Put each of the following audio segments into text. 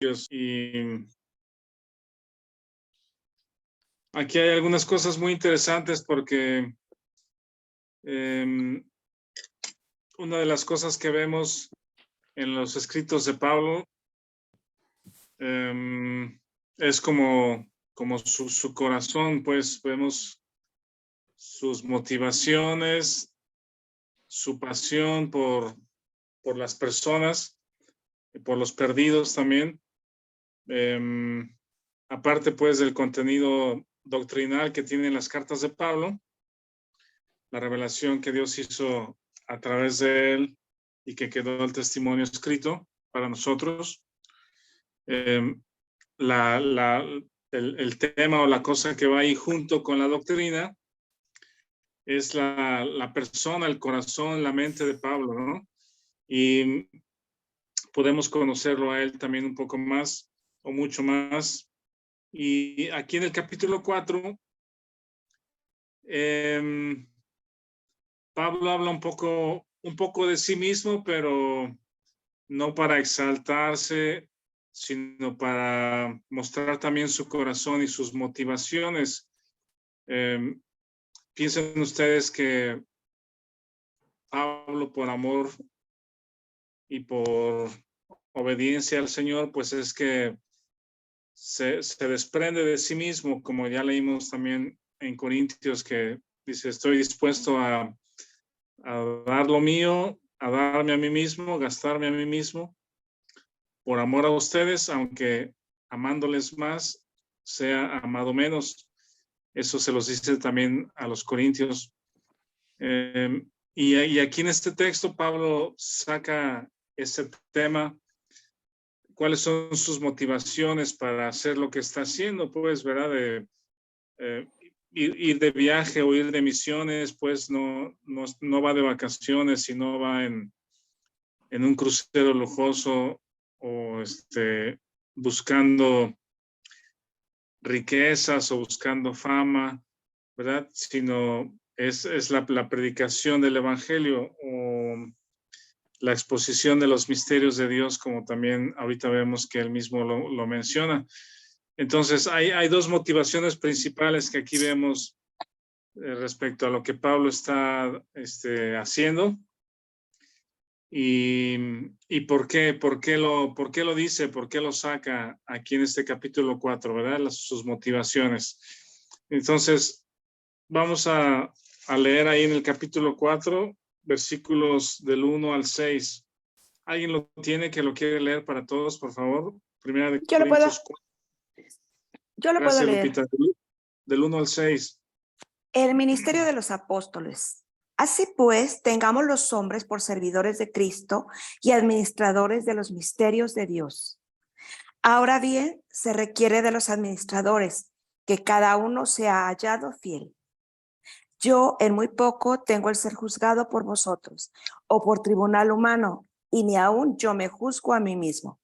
Y aquí hay algunas cosas muy interesantes porque una de las cosas que vemos en los escritos de Pablo es como su corazón, pues vemos sus motivaciones, su pasión por las personas y por los perdidos también. Aparte pues del contenido doctrinal que tienen las cartas de Pablo, la revelación que Dios hizo a través de él y que quedó el testimonio escrito para nosotros. El tema o la cosa que va ahí junto con la doctrina es la persona, el corazón, la mente de Pablo, ¿no? Y podemos conocerlo a él también un poco más o mucho más. Y aquí en el capítulo 4, Pablo habla un poco de sí mismo, pero no para exaltarse, sino para mostrar también su corazón y sus motivaciones. Piensen ustedes que Pablo, por amor y por obediencia al Señor, pues es que se desprende de sí mismo, como ya leímos también en Corintios, que dice, estoy dispuesto a dar lo mío, a darme a mí mismo, gastarme a mí mismo, por amor a ustedes, aunque amándoles más, sea amado menos. Eso se los dice también a los corintios. Y aquí en este texto Pablo saca ese tema. ¿Cuáles son sus motivaciones para hacer lo que está haciendo? Pues, ¿verdad? Ir de viaje o ir de misiones, pues no va de vacaciones, sino va en un crucero lujoso o buscando riquezas o buscando fama, ¿verdad? Sino es la predicación del evangelio o la exposición de los misterios de Dios, como también ahorita vemos que él mismo lo menciona. Entonces, hay dos motivaciones principales que aquí vemos respecto a lo que Pablo está haciendo. ¿Y por qué lo dice? ¿Por qué lo saca aquí en este capítulo 4, verdad? Sus motivaciones. Entonces, vamos a leer ahí en el capítulo 4, versículos del 1 al 6. ¿Alguien lo tiene que lo quiere leer para todos, por favor? Primera de Yo lo Corintios puedo. 4. Yo lo Gracias, puedo leer. Lupita. Del 1 al 6. El ministerio de los apóstoles. Así pues, tengamos los hombres por servidores de Cristo y administradores de los misterios de Dios. Ahora bien, se requiere de los administradores que cada uno sea hallado fiel. Yo en muy poco tengo el ser juzgado por vosotros o por tribunal humano, y ni aún yo me juzgo a mí mismo.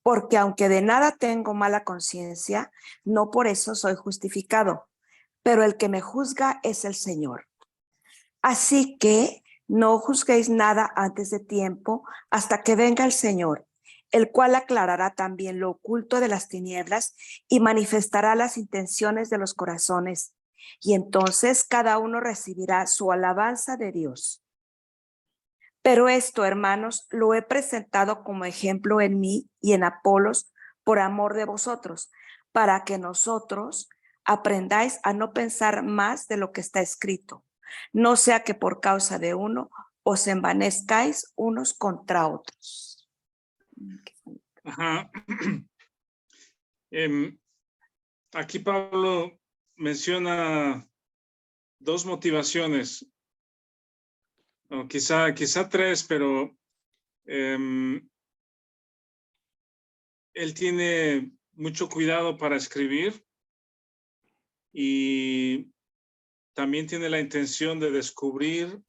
Porque aunque de nada tengo mala conciencia, no por eso soy justificado, pero el que me juzga es el Señor. Así que no juzguéis nada antes de tiempo hasta que venga el Señor, el cual aclarará también lo oculto de las tinieblas y manifestará las intenciones de los corazones. Y entonces cada uno recibirá su alabanza de Dios. Pero esto, hermanos, lo he presentado como ejemplo en mí y en Apolos por amor de vosotros, para que nosotros aprendáis a no pensar más de lo que está escrito, no sea que por causa de uno os envanezcáis unos contra otros. Ajá. Aquí Pablo menciona dos motivaciones, o quizá tres, pero él tiene mucho cuidado para escribir y también tiene la intención de descubrir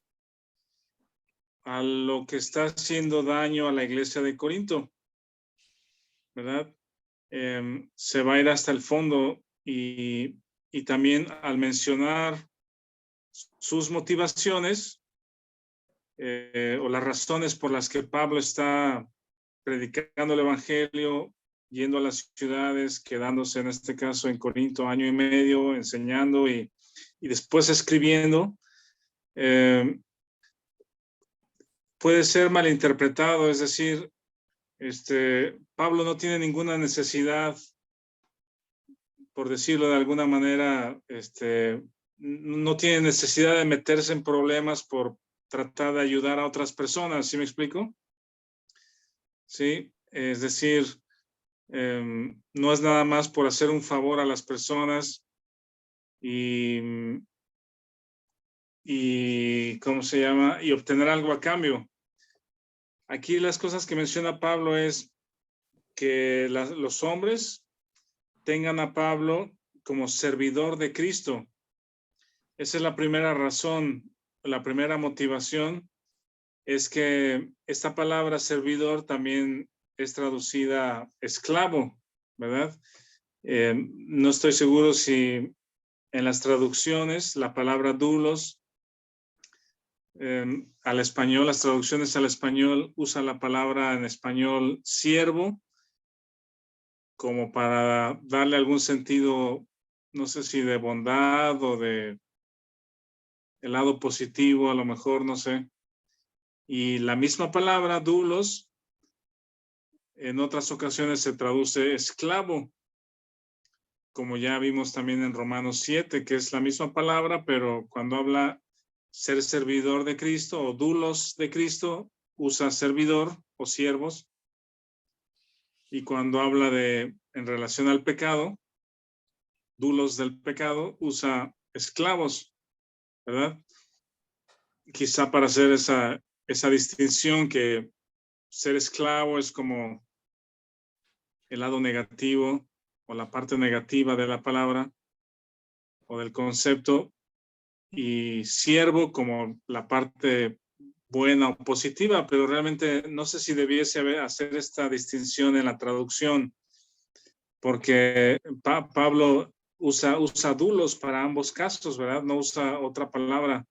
a lo que está haciendo daño a la iglesia de Corinto, ¿verdad? Se va a ir hasta el fondo y también al mencionar sus motivaciones o las razones por las que Pablo está predicando el evangelio yendo a las ciudades, quedándose en este caso en Corinto 1 año y medio, enseñando y después escribiendo, puede ser malinterpretado, es decir, Pablo no tiene ninguna necesidad, por decirlo de alguna manera, no tiene necesidad de meterse en problemas por tratar de ayudar a otras personas, ¿sí me explico? Sí, es decir, no es nada más por hacer un favor a las personas y ¿cómo se llama? Y obtener algo a cambio. Aquí las cosas que menciona Pablo es que los hombres tengan a Pablo como servidor de Cristo. Esa es la primera razón, la primera motivación es que esta palabra servidor también es traducida esclavo, ¿verdad? No estoy seguro si en las traducciones la palabra doulos al español, las traducciones al español usa la palabra en español siervo como para darle algún sentido, no sé si de bondad o de el lado positivo, a lo mejor, no sé. Y la misma palabra, doulos, en otras ocasiones se traduce esclavo, como ya vimos también en Romanos 7, que es la misma palabra, pero cuando habla ser servidor de Cristo o doulos de Cristo, usa servidor o siervos. Y cuando habla en relación al pecado, doulos del pecado, usa esclavos, ¿verdad? Quizá para hacer esa distinción que ser esclavo es como el lado negativo o la parte negativa de la palabra o del concepto y siervo como la parte buena o positiva, pero realmente no sé si debiese hacer esta distinción en la traducción porque Pablo usa doulos para ambos casos, ¿verdad? No usa otra palabra.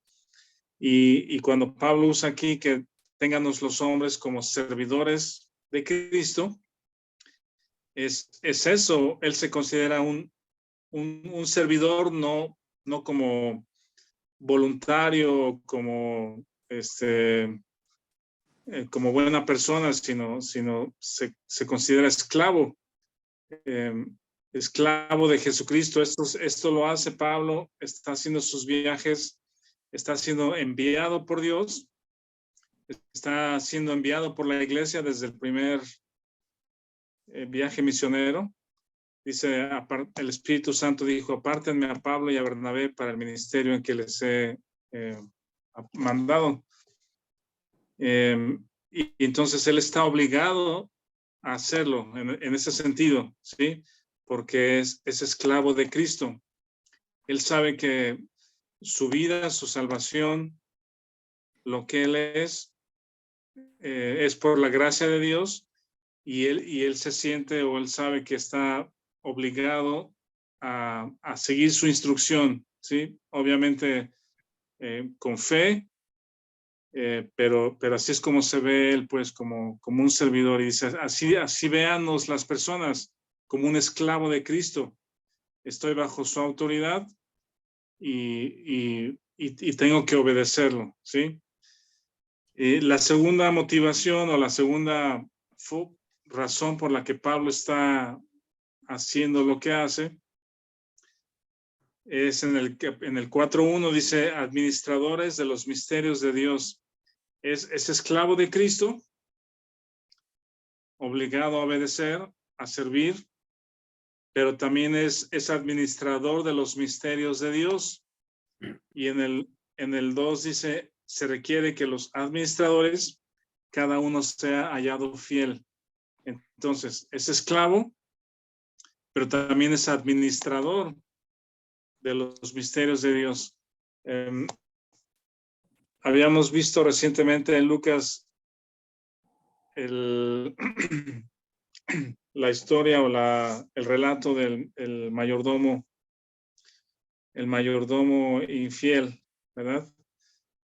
Y cuando Pablo usa aquí que ténganos los hombres como servidores de Cristo, es eso, él se considera un servidor, no como voluntario, como como buena persona, sino se considera esclavo, esclavo de Jesucristo. Esto lo hace Pablo, está haciendo sus viajes, está siendo enviado por Dios, está siendo enviado por la iglesia desde el primer viaje misionero. Dice, el Espíritu Santo dijo, apártenme a Pablo y a Bernabé para el ministerio en que les he mandado. Y entonces él está obligado a hacerlo en ese sentido, ¿sí? Porque es esclavo de Cristo. Él sabe que su vida, su salvación, lo que él es por la gracia de Dios y él se siente o él sabe que está obligado a seguir su instrucción, ¿sí? Obviamente con fe, pero así es como se ve él, pues, como un servidor. Y dice, así véanos las personas, como un esclavo de Cristo. Estoy bajo su autoridad y tengo que obedecerlo, ¿sí? La segunda motivación o la segunda razón por la que Pablo está haciendo lo que hace es en el 4.1 dice administradores de los misterios de Dios. Es esclavo de Cristo, obligado a obedecer, a servir, pero también es administrador de los misterios de Dios. Y en el 2 dice, se requiere que los administradores, cada uno sea hallado fiel. Entonces, es esclavo, pero también es administrador de los misterios de Dios. Habíamos visto recientemente en Lucas la historia o el relato del mayordomo, el mayordomo infiel, ¿verdad?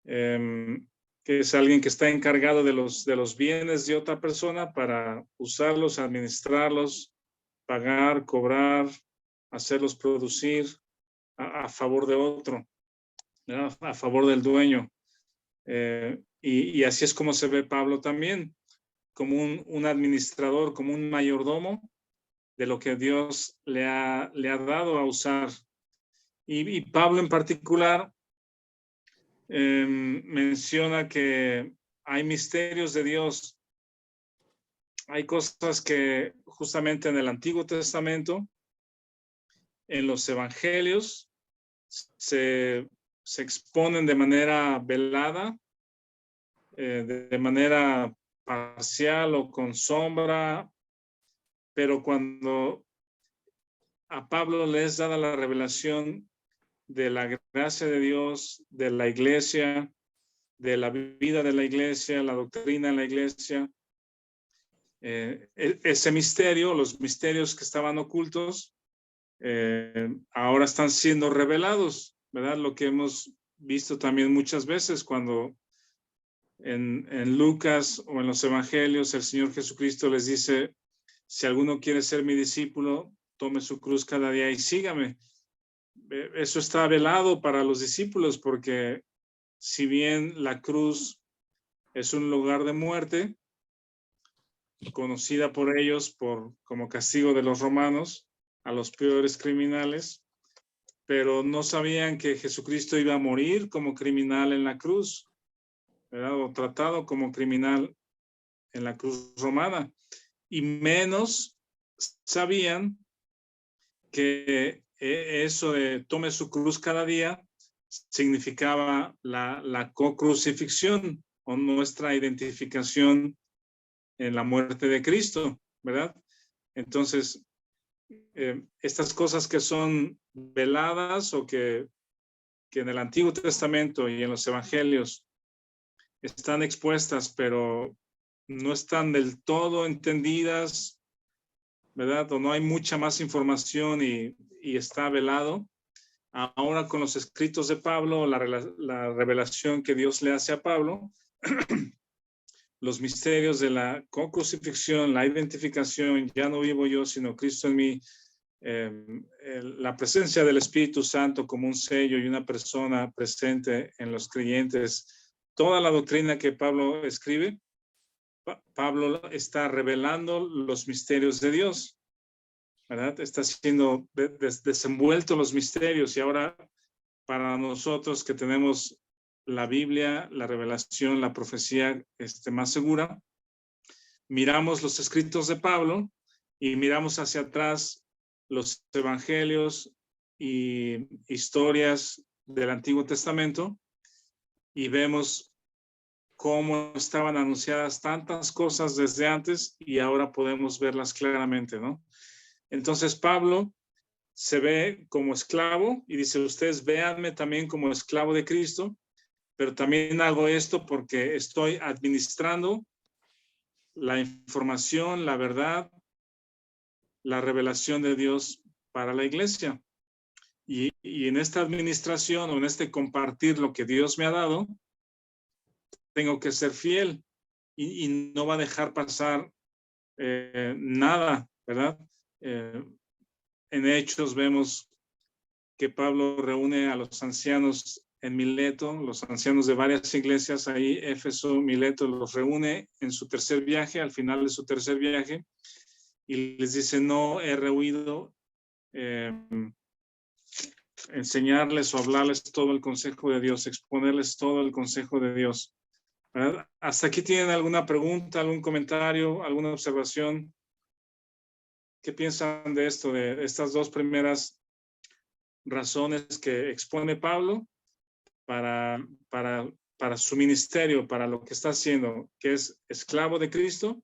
Que es alguien que está encargado de los bienes de otra persona para usarlos, administrarlos pagar, cobrar, hacerlos producir a favor de otro, ¿verdad? A favor del dueño. Y así es como se ve Pablo también, como un administrador, como un mayordomo de lo que Dios le ha dado a usar. Y Pablo en particular menciona que hay misterios de Dios. Hay cosas que justamente en el Antiguo Testamento, en los evangelios, se exponen de manera velada, de manera parcial o con sombra, pero cuando a Pablo le es dada la revelación de la gracia de Dios, de la iglesia, de la vida de la iglesia, la doctrina de la iglesia, ese misterio, los misterios que estaban ocultos, ahora están siendo revelados, ¿verdad? Lo que hemos visto también muchas veces cuando en Lucas o en los evangelios el Señor Jesucristo les dice, si alguno quiere ser mi discípulo, tome su cruz cada día y sígame. Eso está velado para los discípulos porque si bien la cruz es un lugar de muerte, conocida por ellos como castigo de los romanos, a los peores criminales, pero no sabían que Jesucristo iba a morir como criminal en la cruz, ¿verdad? O tratado como criminal en la cruz romana. Y menos sabían que eso de tome su cruz cada día significaba la co-crucifixión o nuestra identificación en la muerte de Cristo, ¿verdad? Entonces, estas cosas que son veladas o que en el Antiguo Testamento y en los Evangelios están expuestas, pero no están del todo entendidas, ¿verdad? O no hay mucha más información y está velado. Ahora con los escritos de Pablo, la revelación que Dios le hace a Pablo, los misterios de la crucifixión, la identificación, ya no vivo yo, sino Cristo en mí, la presencia del Espíritu Santo como un sello y una persona presente en los creyentes, toda la doctrina que Pablo escribe, Pablo está revelando los misterios de Dios, ¿verdad? Está siendo desenvuelto los misterios y ahora para nosotros que tenemos la Biblia, la revelación, la profecía más segura, miramos los escritos de Pablo y miramos hacia atrás los evangelios y historias del Antiguo Testamento y vemos cómo estaban anunciadas tantas cosas desde antes y ahora podemos verlas claramente, ¿no? Entonces Pablo se ve como esclavo y dice, ustedes véanme también como esclavo de Cristo, pero también hago esto porque estoy administrando la información, la verdad, la revelación de Dios para la iglesia. Y en esta administración o en este compartir lo que Dios me ha dado, tengo que ser fiel y no va a dejar pasar nada, ¿verdad? En Hechos vemos que Pablo reúne a los ancianos en Mileto, los ancianos de varias iglesias ahí, Éfeso, Mileto, los reúne en su tercer viaje, al final de su tercer viaje, y les dice, no he rehuido enseñarles o hablarles todo el consejo de Dios, exponerles todo el consejo de Dios. ¿Verdad? ¿Hasta aquí tienen alguna pregunta, algún comentario, alguna observación? ¿Qué piensan de esto, de estas dos primeras razones que expone Pablo para su ministerio, para lo que está haciendo, que es esclavo de Cristo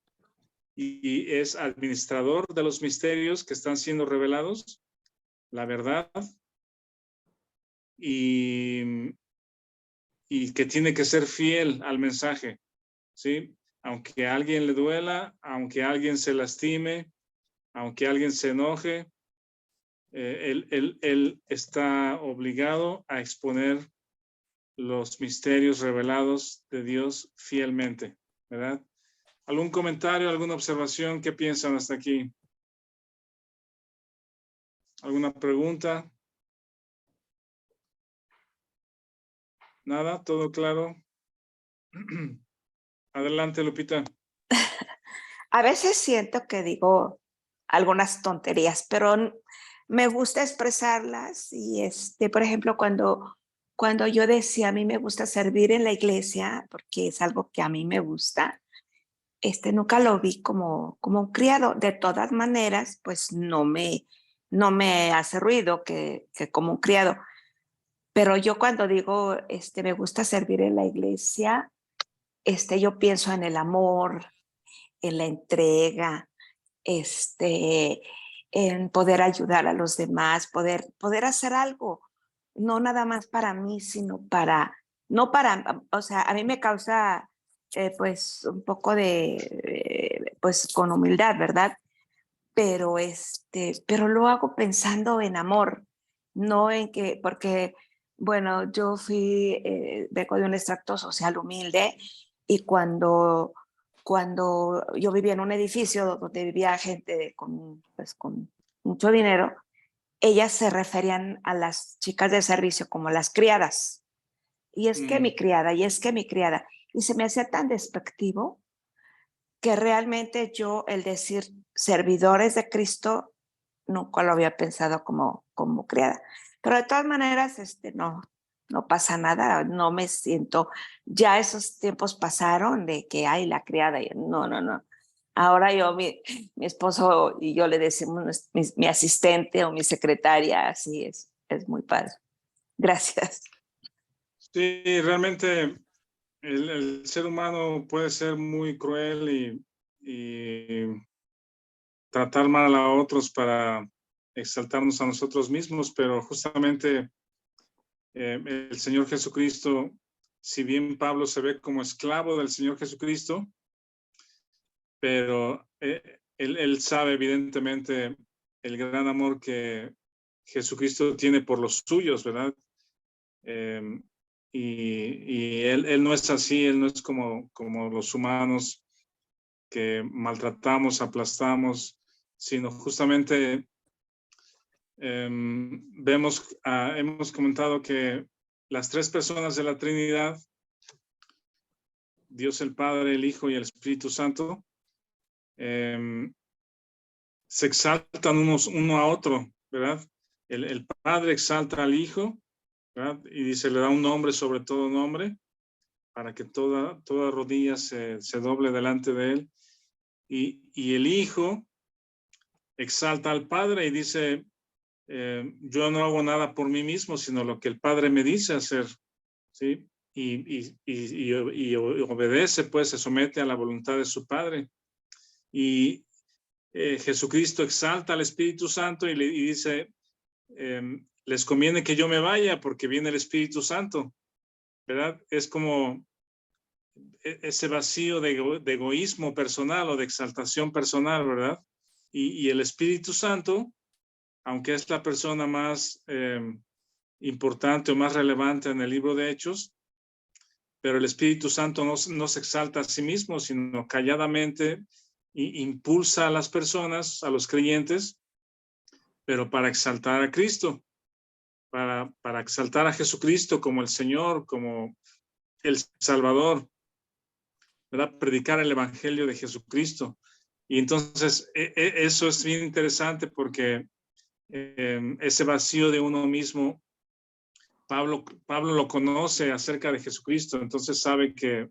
y es administrador de los misterios que están siendo revelados, la verdad, y que tiene que ser fiel al mensaje, ¿sí? Aunque a alguien le duela, aunque a alguien se lastime, aunque alguien se enoje, él está obligado a exponer los misterios revelados de Dios fielmente, ¿verdad? ¿Algún comentario, alguna observación? ¿Qué piensan hasta aquí? ¿Alguna pregunta? ¿Nada? ¿Todo claro? Adelante, Lupita. A veces siento que digo algunas tonterías, pero me gusta expresarlas y por ejemplo, cuando yo decía a mí me gusta servir en la iglesia, porque es algo que a mí me gusta, nunca lo vi como un criado. De todas maneras, pues no me hace ruido que como un criado. Pero yo cuando digo, me gusta servir en la iglesia, yo pienso en el amor, en la entrega, en poder ayudar a los demás, poder hacer algo, no nada más para mí, sino no para, o sea, a mí me causa pues un poco pues con humildad, ¿verdad? Pero lo hago pensando en amor, no en que, porque, bueno, yo vengo de un extracto social humilde y cuando yo vivía en un edificio donde vivía gente con mucho dinero, ellas se referían a las chicas de servicio como las criadas. Y es que mi criada, y es que mi criada. Y se me hacía tan despectivo que realmente yo el decir servidores de Cristo nunca lo había pensado como criada. Pero de todas maneras, no pasa nada, no me siento, ya esos tiempos pasaron de que hay la criada, no, no, no. Ahora mi esposo y yo le decimos mi asistente o mi secretaria, así es muy padre. Gracias. Sí, realmente el ser humano puede ser muy cruel y tratar mal a otros para exaltarnos a nosotros mismos, pero justamente el Señor Jesucristo, si bien Pablo se ve como esclavo del Señor Jesucristo, pero él sabe evidentemente el gran amor que Jesucristo tiene por los suyos, ¿verdad? Y él no es así, él no es como los humanos que maltratamos, aplastamos, sino justamente hemos comentado que las tres personas de la Trinidad, Dios el Padre, el Hijo y el Espíritu Santo, se exaltan uno a otro, ¿verdad? El Padre exalta al Hijo, ¿verdad? Y dice, le da un nombre sobre todo nombre, para que toda rodilla se doble delante de él. Y el Hijo exalta al Padre y dice, yo no hago nada por mí mismo, sino lo que el Padre me dice hacer, ¿sí? Y obedece, pues se somete a la voluntad de su Padre. Y Jesucristo exalta al Espíritu Santo y dice, les conviene que yo me vaya porque viene el Espíritu Santo, ¿verdad? Es como ese vacío de egoísmo personal o de exaltación personal, ¿verdad? Y el Espíritu Santo, aunque es la persona más importante o más relevante en el libro de Hechos, pero el Espíritu Santo no se exalta a sí mismo, sino calladamente impulsa a las personas, a los creyentes, pero para exaltar a Cristo, para exaltar a Jesucristo como el Señor, como el Salvador, ¿verdad? Predicar el Evangelio de Jesucristo. Y entonces eso es bien interesante porque ese vacío de uno mismo, Pablo lo conoce acerca de Jesucristo, entonces sabe que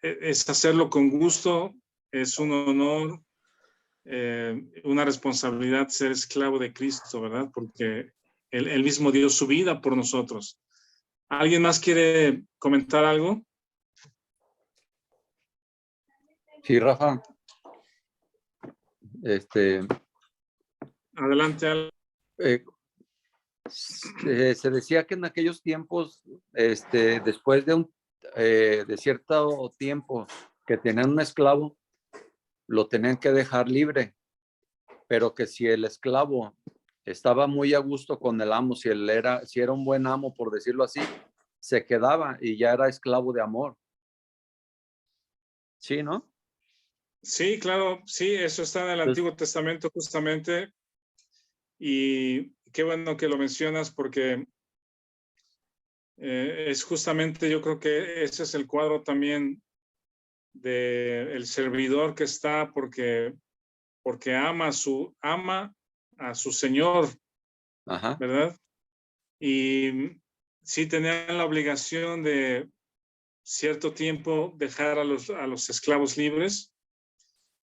es hacerlo con gusto, es un honor, una responsabilidad ser esclavo de Cristo, ¿verdad? Porque él mismo dio su vida por nosotros. ¿Alguien más quiere comentar algo? Sí, Rafa. Adelante, Al. Se decía que en aquellos tiempos, después de cierto tiempo que tenían un esclavo, lo tenían que dejar libre, pero que si el esclavo estaba muy a gusto con el amo, si era un buen amo, por decirlo así, se quedaba y ya era esclavo de amor. Sí, ¿no? Sí, claro, sí, eso está en el Entonces, Antiguo Testamento justamente. Y qué bueno que lo mencionas porque es justamente, yo creo que ese es el cuadro también del servidor que está porque ama a su Señor, ajá, ¿verdad? Y sí tenían la obligación de cierto tiempo dejar a los esclavos libres,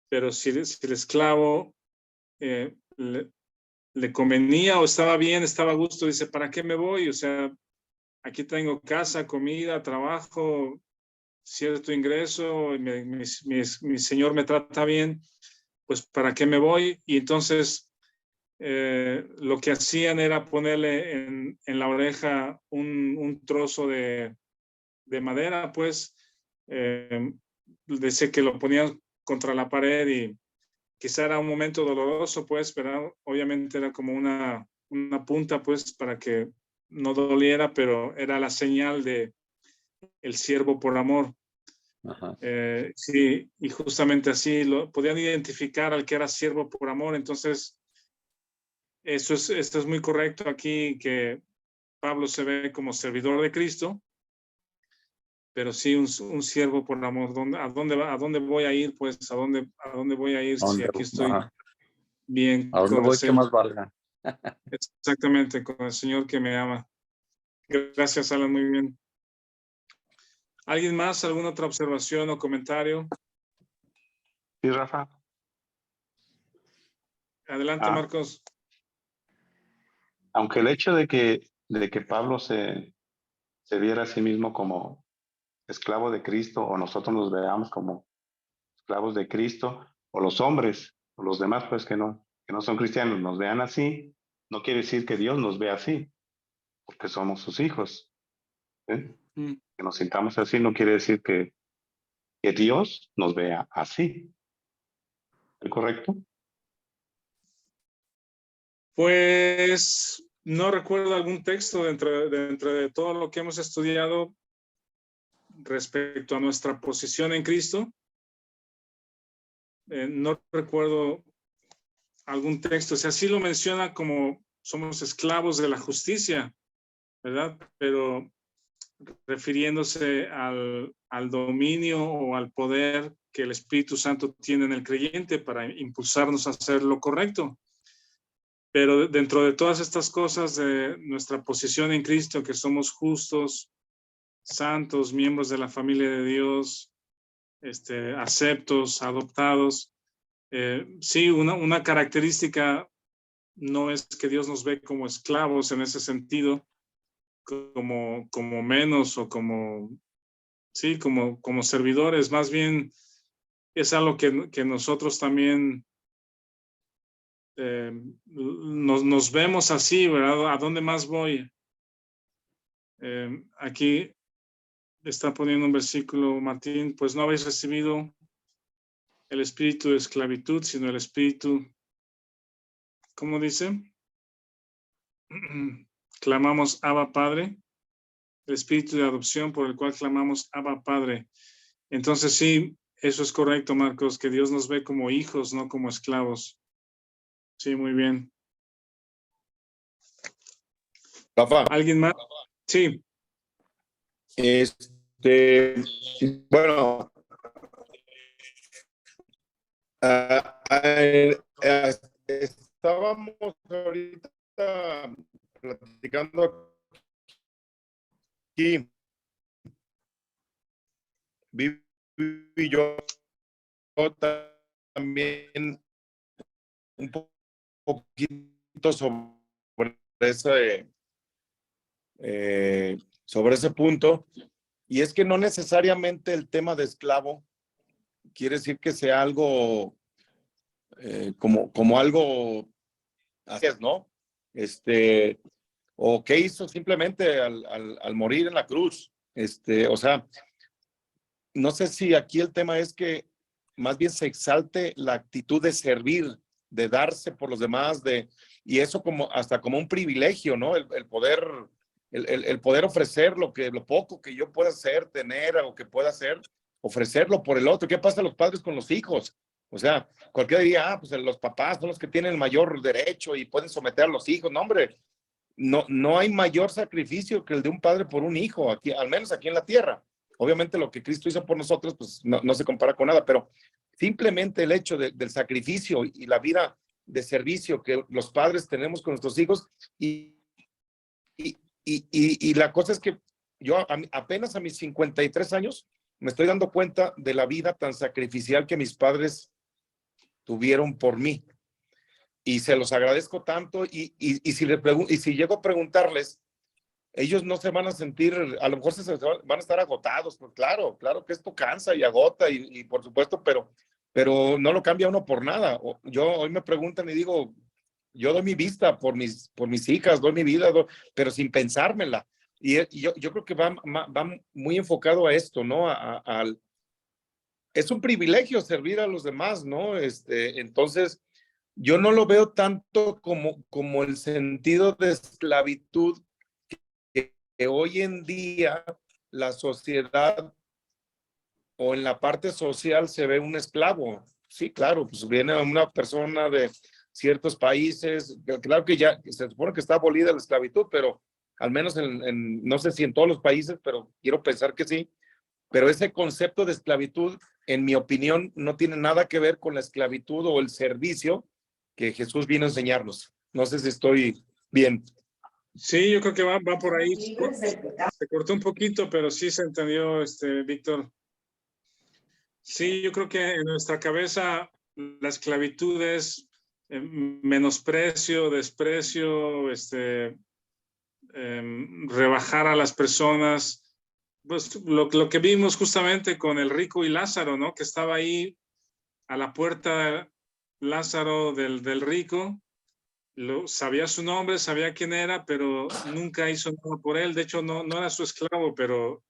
pero si el esclavo eh, le convenía o estaba bien, estaba a gusto, dice, ¿para qué me voy? O sea, aquí tengo casa, comida, trabajo, cierto ingreso, mi señor me trata bien, pues ¿para qué me voy? Y entonces lo que hacían era ponerle en la oreja un trozo de madera, pues, dice que lo ponían contra la pared y quizá era un momento doloroso, pues, pero obviamente era como una punta, pues, para que no doliera, pero era la señal de el siervo por amor. ajá. Sí, y justamente así lo podían identificar al que era siervo por amor. Entonces, esto es muy correcto aquí, que Pablo se ve como servidor de Cristo, pero sí un siervo por amor. ¿A dónde voy a ir? Pues, a dónde voy a ir ¿A si dónde, aquí estoy ajá, bien a dónde con el voy que Señor? más valga? Exactamente, con el Señor que me ama. Gracias, Alan, muy bien. ¿Alguien más? ¿Alguna otra observación o comentario? Sí, Rafa. Adelante, Ah, Marcos. aunque el hecho de que Pablo se viera a sí mismo como esclavo de Cristo, o nosotros nos veamos como esclavos de Cristo, o los hombres, o los demás, pues que no son cristianos, nos vean así, no quiere decir que Dios nos vea así, porque somos sus hijos. ¿Eh? Mm. Que nos sintamos así no quiere decir que Dios nos vea así. ¿Es correcto? Pues no recuerdo algún texto dentro de todo lo que hemos estudiado respecto a nuestra posición en Cristo. No recuerdo algún texto. O sea, sí lo menciona como somos esclavos de la justicia, ¿verdad? Pero refiriéndose al dominio o al poder que el Espíritu Santo tiene en el creyente para impulsarnos a hacer lo correcto. Pero dentro de todas estas cosas de nuestra posición en Cristo, que somos justos, santos, miembros de la familia de Dios, aceptos, adoptados, sí, una característica no es que Dios nos ve como esclavos en ese sentido, como menos o sí, como servidores, más bien es algo que nosotros también nos vemos así, ¿verdad? ¿A dónde más voy? Aquí está poniendo un versículo, Martín, pues no habéis recibido el espíritu de esclavitud, sino el espíritu, ¿cómo dice? Clamamos Abba Padre, el espíritu de adopción por el cual clamamos Abba Padre. Entonces sí, eso es correcto, Marcos, que Dios nos ve como hijos, no como esclavos. Sí, muy bien. Rafa, ¿Alguien más? Sí, este, bueno, ah, ah, estábamos ahorita platicando aquí, Vivi y yo también un poquito sobre ese punto, y es que no necesariamente el tema de esclavo quiere decir que sea algo como algo así es, ¿no? O qué hizo simplemente al morir en la cruz. O sea, no sé si aquí el tema es que más bien se exalte la actitud de servir, de darse por los demás, y eso como hasta como un privilegio, ¿no? El poder ofrecer lo poco que yo pueda hacer, tener o que pueda hacer, ofrecerlo por el otro. ¿Qué pasa a los padres con los hijos? O sea, cualquiera diría, pues los papás son los que tienen el mayor derecho y pueden someter a los hijos. No, hombre, no hay mayor sacrificio que el de un padre por un hijo, aquí, al menos aquí en la tierra. Obviamente lo que Cristo hizo por nosotros, pues no se compara con nada, pero simplemente el hecho del sacrificio y la vida de servicio que los padres tenemos con nuestros hijos y la cosa es que yo apenas a mis 53 años me estoy dando cuenta de la vida tan sacrificial que mis padres tuvieron por mí. Y se los agradezco tanto y si llego a preguntarles, ellos no se van a sentir, a lo mejor van a estar agotados, pues claro que esto cansa y agota y por supuesto, pero no lo cambia uno por nada. Yo hoy me preguntan y digo, yo doy mi vista por mis hijas, doy mi vida, pero sin pensármela. Y yo creo que va muy enfocado a esto, ¿no? Es un privilegio servir a los demás, ¿no? Entonces, yo no lo veo tanto como el sentido de esclavitud que hoy en día la sociedad o en la parte social se ve un esclavo. Sí, claro, pues viene una persona de ciertos países, claro que ya se supone que está abolida la esclavitud, pero al menos no sé si en todos los países, pero quiero pensar que sí, pero ese concepto de esclavitud, en mi opinión, no tiene nada que ver con la esclavitud o el servicio que Jesús vino a enseñarnos. No sé si estoy bien. Sí, yo creo que va por ahí. Se cortó un poquito, pero sí se entendió, Víctor. Sí, yo creo que en nuestra cabeza la esclavitud es menosprecio, desprecio, rebajar a las personas. Pues lo que vimos justamente con el rico y Lázaro, ¿no? Que estaba ahí a la puerta Lázaro del rico, sabía su nombre, sabía quién era, pero nunca hizo nada por él. De hecho, no era su esclavo, pero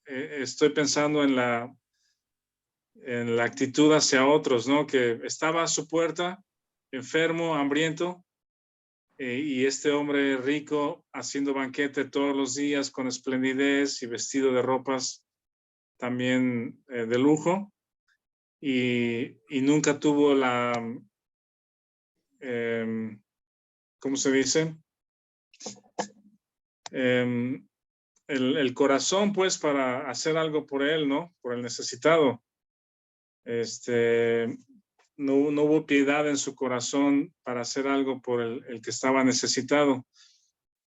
estoy pensando en la actitud hacia otros, ¿no? Que estaba a su puerta, enfermo, hambriento, y este hombre rico haciendo banquete todos los días con esplendidez y vestido de ropas también de lujo, y nunca tuvo ¿cómo se dice? El corazón, pues, para hacer algo por él, ¿no? Por el necesitado. No hubo piedad en su corazón para hacer algo por el que estaba necesitado.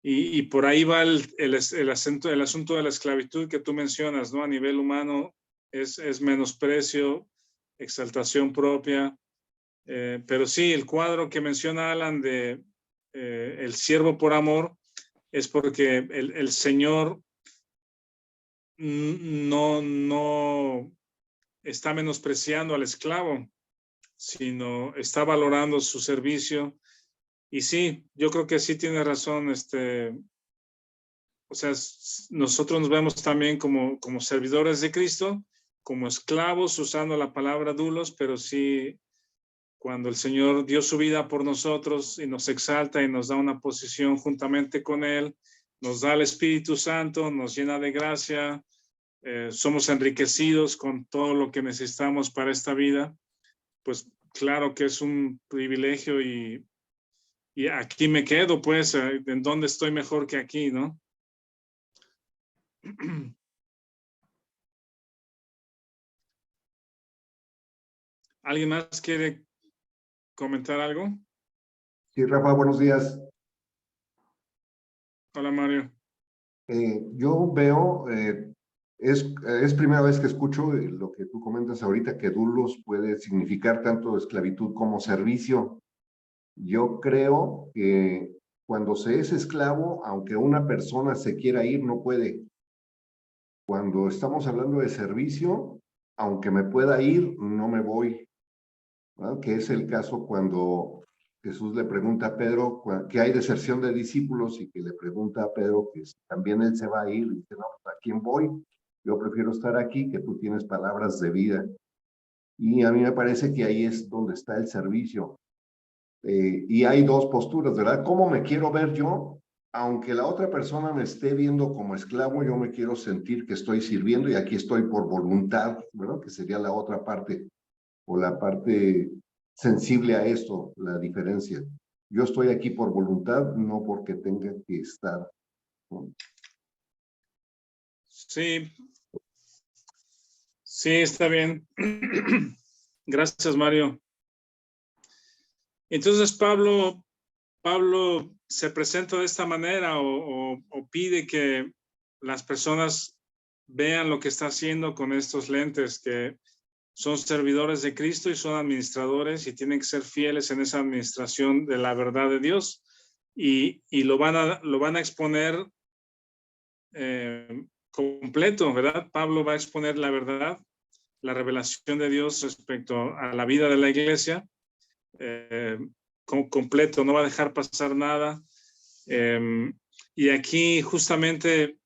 Y por ahí va el asunto de la esclavitud que tú mencionas, ¿no? A nivel humano es menosprecio, exaltación propia. Pero sí, el cuadro que menciona Alan de el siervo por amor es porque el Señor no está menospreciando al esclavo, sino está valorando su servicio. Y sí, yo creo que sí tiene razón, o sea, nosotros nos vemos también como servidores de Cristo, como esclavos, usando la palabra dulos, pero sí, cuando el Señor dio su vida por nosotros y nos exalta y nos da una posición juntamente con Él, nos da el Espíritu Santo, nos llena de gracia, somos enriquecidos con todo lo que necesitamos para esta vida, pues claro que es un privilegio y aquí me quedo, pues, ¿en dónde estoy mejor que aquí, no? ¿Alguien más quiere comentar algo? Sí, Rafa, buenos días. Hola, Mario. Yo veo, es primera vez que escucho lo que tú comentas ahorita, que dulos puede significar tanto esclavitud como servicio. Yo creo que cuando se es esclavo, aunque una persona se quiera ir, no puede. Cuando estamos hablando de servicio, aunque me pueda ir, no me voy, ¿verdad? Que es el caso cuando Jesús le pregunta a Pedro que hay deserción de discípulos y que le pregunta a Pedro que si también él se va a ir. Y dice, no, ¿a quién voy? Yo prefiero estar aquí, que tú tienes palabras de vida. Y a mí me parece que ahí es donde está el servicio. Y hay dos posturas, ¿verdad? ¿Cómo me quiero ver yo? aunque la otra persona me esté viendo como esclavo, yo me quiero sentir que estoy sirviendo y aquí estoy por voluntad, ¿verdad? Que sería la otra parte o la parte sensible a esto, la diferencia. Yo estoy aquí por voluntad, no porque tenga que estar, ¿no? Sí, sí, está bien. Gracias, Mario. Entonces, Pablo se presenta de esta manera o pide que las personas vean lo que está haciendo con estos lentes, que son servidores de Cristo y son administradores y tienen que ser fieles en esa administración de la verdad de Dios. Y lo van a exponer completo, ¿verdad? Pablo va a exponer la verdad, la revelación de Dios respecto a la vida de la iglesia, completo, no va a dejar pasar nada. Y aquí justamente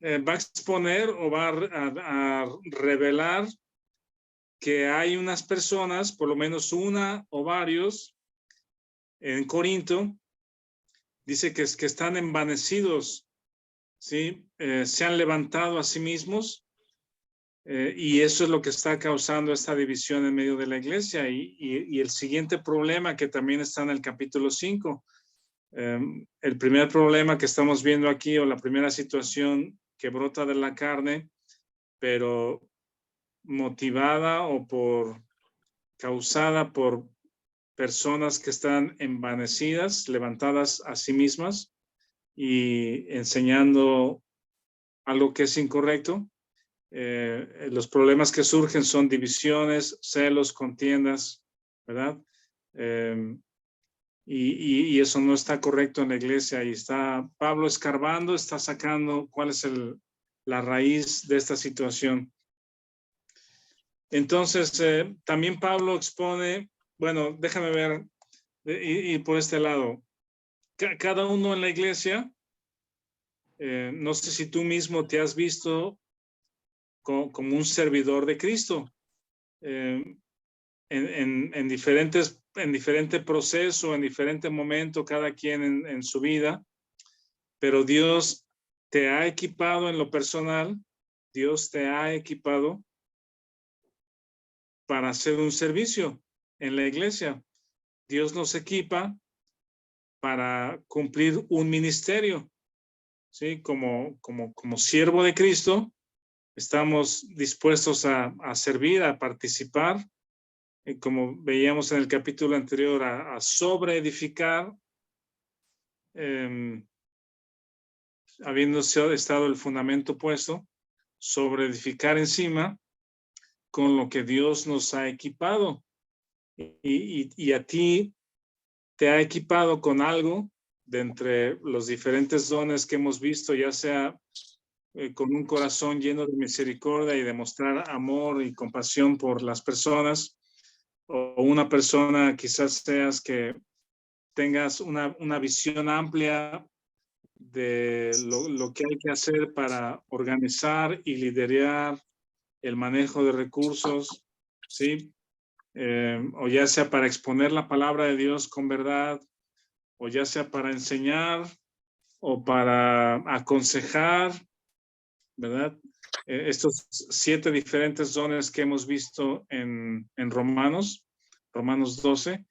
va a exponer o va a revelar que hay unas personas, por lo menos una o varios, en Corinto, dice que están envanecidos, ¿sí? Se han levantado a sí mismos y eso es lo que está causando esta división en medio de la iglesia. Y el siguiente problema que también está en el capítulo 5, el primer problema que estamos viendo aquí o la primera situación que brota de la carne, pero motivada o causada por personas que están envanecidas, levantadas a sí mismas y enseñando algo que es incorrecto. Los problemas que surgen son divisiones, celos, contiendas, ¿verdad? Y eso no está correcto en la iglesia y está Pablo escarbando, está sacando cuál es la raíz de esta situación. Entonces, también Pablo expone, bueno, déjame ver, y por este lado, cada uno en la iglesia, no sé si tú mismo te has visto como un servidor de Cristo, en diferente proceso, en diferente momento, cada quien en su vida, pero Dios te ha equipado en lo personal, Dios te ha equipado para hacer un servicio en la iglesia. Dios nos equipa para cumplir un ministerio, ¿sí? Como siervo de Cristo, estamos dispuestos a servir, a participar, como veíamos en el capítulo anterior, a sobreedificar, habiendo estado el fundamento puesto, sobreedificar encima con lo que Dios nos ha equipado. Y a ti te ha equipado con algo de entre los diferentes dones que hemos visto, ya sea con un corazón lleno de misericordia y demostrar amor y compasión por las personas, o una persona quizás seas que tengas una visión amplia de lo que hay que hacer para organizar y liderar el manejo de recursos, ¿sí? O ya sea para exponer la palabra de Dios con verdad, o ya sea para enseñar o para aconsejar, ¿verdad? Estos 7 diferentes dones que hemos visto en Romanos 12,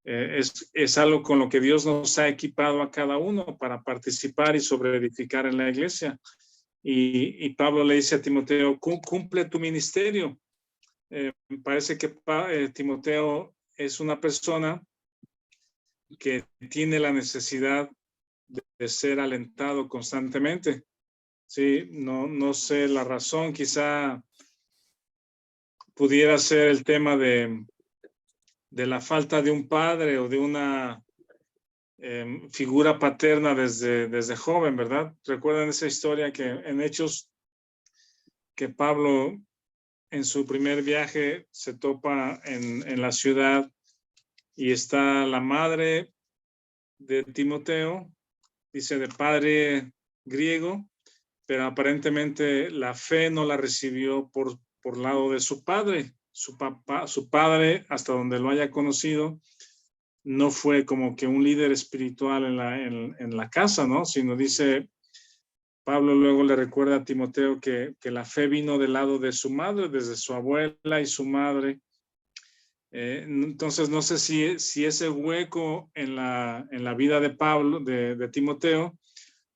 es algo con lo que Dios nos ha equipado a cada uno para participar y sobreedificar en la iglesia. Y Pablo le dice a Timoteo, cumple tu ministerio. Parece que Timoteo es una persona que tiene la necesidad de ser alentado constantemente. Sí, no sé la razón, quizá pudiera ser el tema de la falta de un padre o de una figura paterna desde joven, ¿verdad? Recuerdan esa historia que en Hechos, que Pablo en su primer viaje se topa en la ciudad y está la madre de Timoteo, dice de padre griego, pero aparentemente la fe no la recibió por lado de su padre. Su padre, hasta donde lo haya conocido, no fue como que un líder espiritual en la casa, ¿no? Sino dice, Pablo luego le recuerda a Timoteo que la fe vino del lado de su madre, desde su abuela y su madre. Entonces, no sé si ese hueco en la vida de Pablo, de Timoteo,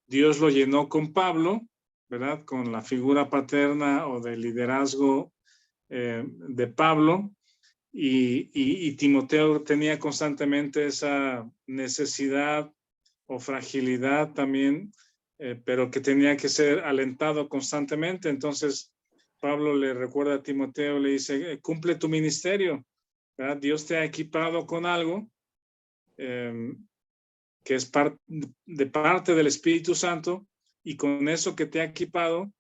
Dios lo llenó con Pablo, ¿verdad? Con la figura paterna o de liderazgo de Pablo. Y Timoteo tenía constantemente esa necesidad o fragilidad también, pero que tenía que ser alentado constantemente. Entonces, Pablo le recuerda a Timoteo, le dice, cumple tu ministerio, ¿verdad? Dios te ha equipado con algo que es de parte del Espíritu Santo, y con eso que te ha equipado,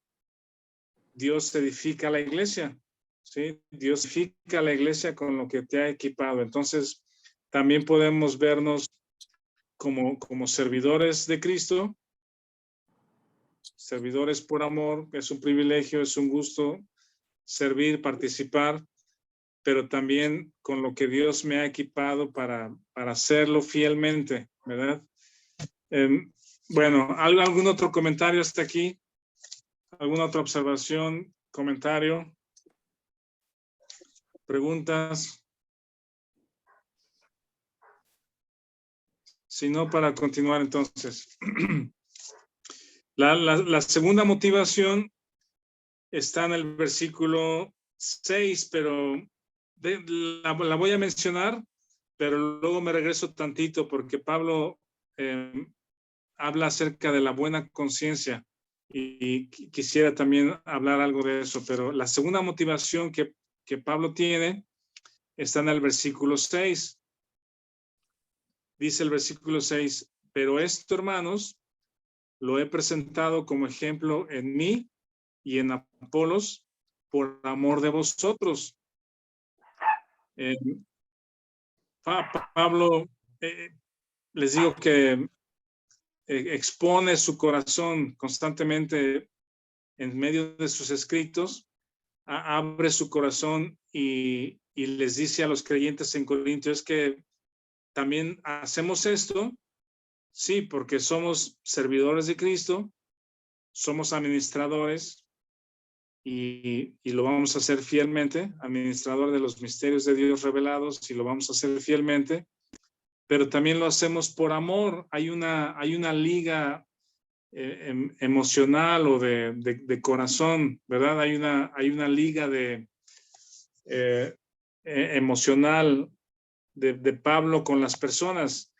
Dios edifica la iglesia, ¿sí? Dios edifica la iglesia con lo que te ha equipado. Entonces, también podemos vernos como servidores de Cristo, servidores por amor. Es un privilegio, es un gusto servir, participar, pero también con lo que Dios me ha equipado para hacerlo fielmente, ¿verdad? Bueno, ¿algún otro comentario hasta aquí? ¿Alguna otra observación, comentario, preguntas? Si no, para continuar entonces. La segunda motivación está en el versículo 6, pero la voy a mencionar, pero luego me regreso tantito porque Pablo habla acerca de la buena conciencia y quisiera también hablar algo de eso, pero la segunda motivación que Pablo tiene está en el versículo 6. Dice el versículo 6, pero esto, hermanos, lo he presentado como ejemplo en mí y en Apolos por amor de vosotros. Pablo, les digo que expone su corazón constantemente en medio de sus escritos, abre su corazón y les dice a los creyentes en Corintios que también hacemos esto, sí, porque somos servidores de Cristo, somos administradores y lo vamos a hacer fielmente, administrador de los misterios de Dios revelados, y lo vamos a hacer fielmente, pero también lo hacemos por amor. Hay una liga emocional o de corazón, ¿verdad? Hay una liga emocional de Pablo con las personas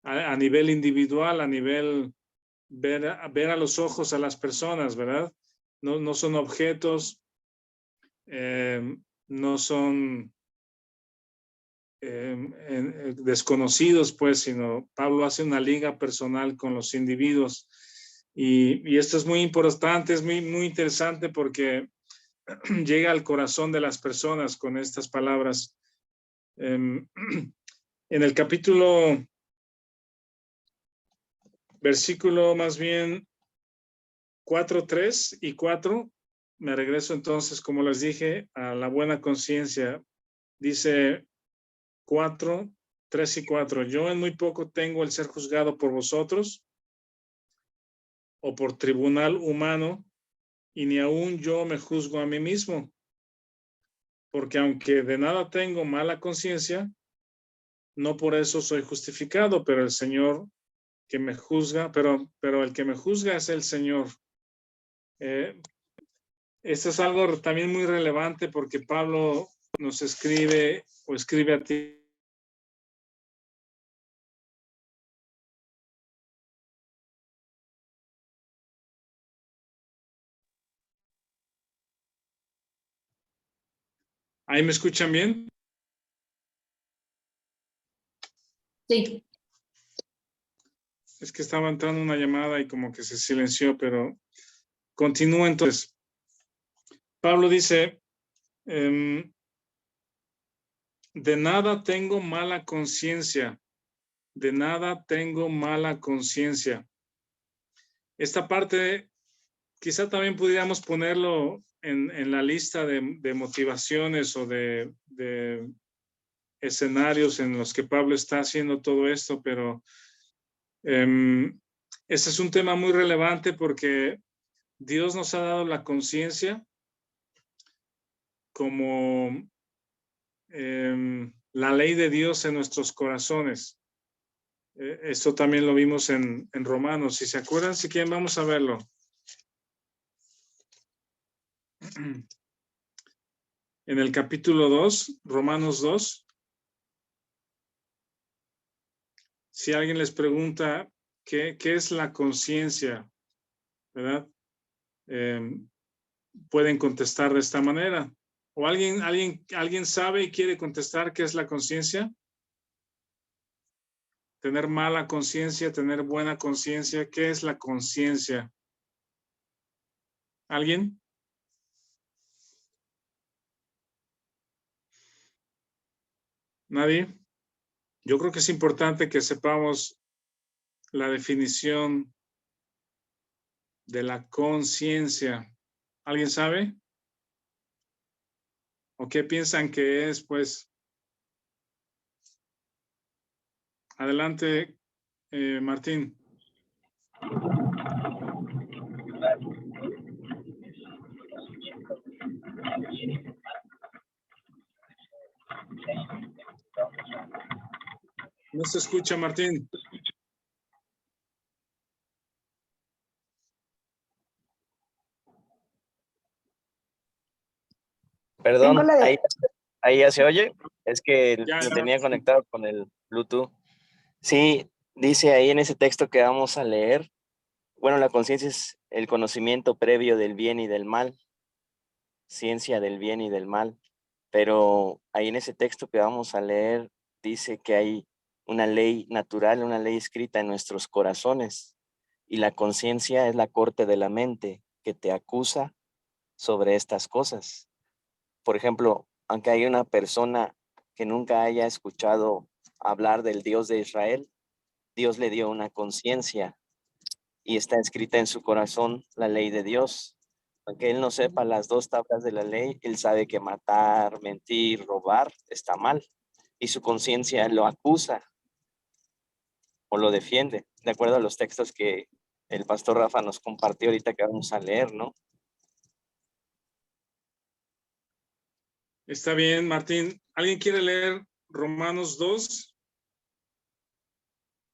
a nivel individual, a nivel ver a los ojos a las personas, ¿verdad? No son objetos, no son desconocidos, pues, sino Pablo hace una liga personal con los individuos. Y esto es muy importante, es muy interesante porque llega al corazón de las personas con estas palabras. En el capítulo, versículo más bien 4, 3 y 4, me regreso entonces, como les dije, a la buena conciencia. Dice 4, 3 y 4. Yo en muy poco tengo el ser juzgado por vosotros o por tribunal humano, y ni aún yo me juzgo a mí mismo, porque aunque de nada tengo mala conciencia, no por eso soy justificado, pero el Señor que me juzga, pero el que me juzga es el Señor. Esto es algo también muy relevante porque Pablo nos escribe o escribe a ti. ¿Ahí me escuchan bien? Sí. Es que estaba entrando una llamada y como que se silenció, pero continúa entonces. Pablo dice, de nada tengo mala conciencia, de nada tengo mala conciencia. Esta parte quizá también pudiéramos ponerlo en la lista de motivaciones o de escenarios en los que Pablo está haciendo todo esto, pero este es un tema muy relevante porque Dios nos ha dado la conciencia como la ley de Dios en nuestros corazones. Esto también lo vimos en Romanos. Si se acuerdan, si quieren, vamos a verlo. En el capítulo 2, Romanos 2. Si alguien les pregunta qué es la conciencia, ¿verdad? Pueden contestar de esta manera. ¿O alguien sabe y quiere contestar qué es la conciencia? Tener mala conciencia, tener buena conciencia. ¿Qué es la conciencia? ¿Alguien? ¿Nadie? Yo creo que es importante que sepamos la definición de la conciencia. ¿Alguien sabe? ¿O qué piensan que es, pues? Adelante, Martín. No se escucha, Martín. Perdón, Tengo la ahí ya se oye. Es que Ya, lo ya. tenía conectado con el Bluetooth. Sí, dice ahí en ese texto que vamos a leer, bueno, la conciencia es el conocimiento previo del bien y del mal, ciencia del bien y del mal, pero ahí en ese texto que vamos a leer dice que hay una ley natural, una ley escrita en nuestros corazones, y la conciencia es la corte de la mente que te acusa sobre estas cosas. Por ejemplo, aunque hay una persona que nunca haya escuchado hablar del Dios de Israel, Dios le dio una conciencia y está escrita en su corazón la ley de Dios. Aunque él no sepa las 2 tablas de la ley, él sabe que matar, mentir, robar está mal y su conciencia lo acusa o lo defiende, de acuerdo a los textos que el pastor Rafa nos compartió ahorita que vamos a leer, ¿no? Está bien, Martín. ¿Alguien quiere leer Romanos 2,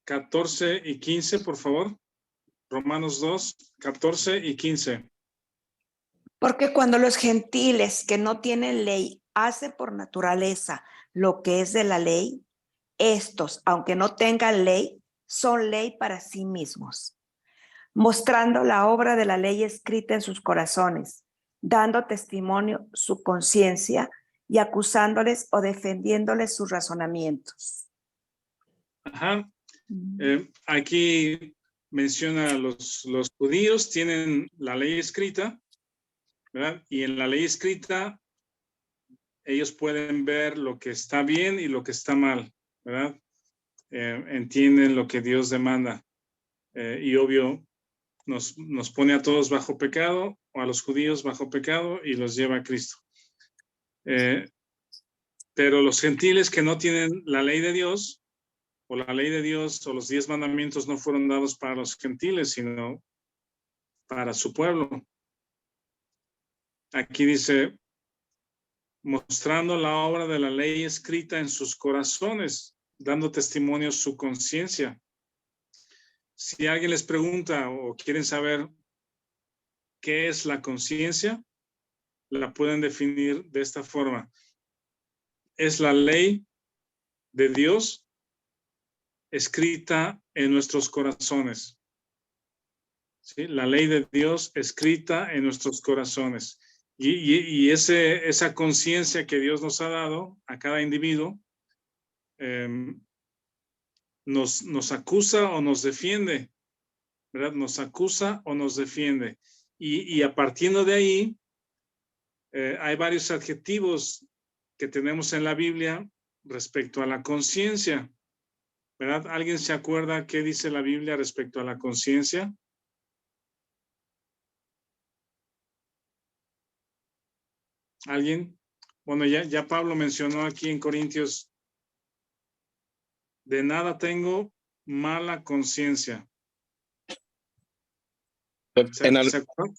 14 y 15, por favor? Romanos 2, 14 y 15. Porque cuando los gentiles que no tienen ley hacen por naturaleza lo que es de la ley, estos, aunque no tengan ley, son ley para sí mismos, mostrando la obra de la ley escrita en sus corazones, dando testimonio su conciencia y acusándoles o defendiéndoles sus razonamientos. Ajá. Aquí menciona los judíos tienen la ley escrita, ¿verdad? Y en la ley escrita ellos pueden ver lo que está bien y lo que está mal, ¿verdad? Entienden lo que Dios demanda. Y obvio, nos pone a todos bajo pecado, o a los judíos bajo pecado, y los lleva a Cristo. Pero los gentiles que no tienen la ley de Dios, o la ley de Dios, o los 10 mandamientos no fueron dados para los gentiles, sino para su pueblo. Aquí dice, mostrando la obra de la ley escrita en sus corazones, dando testimonio su conciencia. Si alguien les pregunta o quieren saber qué es la conciencia, la pueden definir de esta forma. Es la ley de Dios escrita en nuestros corazones. ¿Sí? La ley de Dios escrita en nuestros corazones. Y esa conciencia que Dios nos ha dado a cada individuo nos acusa o nos defiende, ¿verdad? Nos acusa o nos defiende. Y a partir de ahí, hay varios adjetivos que tenemos en la Biblia respecto a la conciencia, ¿verdad? ¿Alguien se acuerda qué dice la Biblia respecto a la conciencia? ¿Alguien? Bueno, ya Pablo mencionó aquí en Corintios de nada tengo mala conciencia. En, al- ¿Se acuerdan?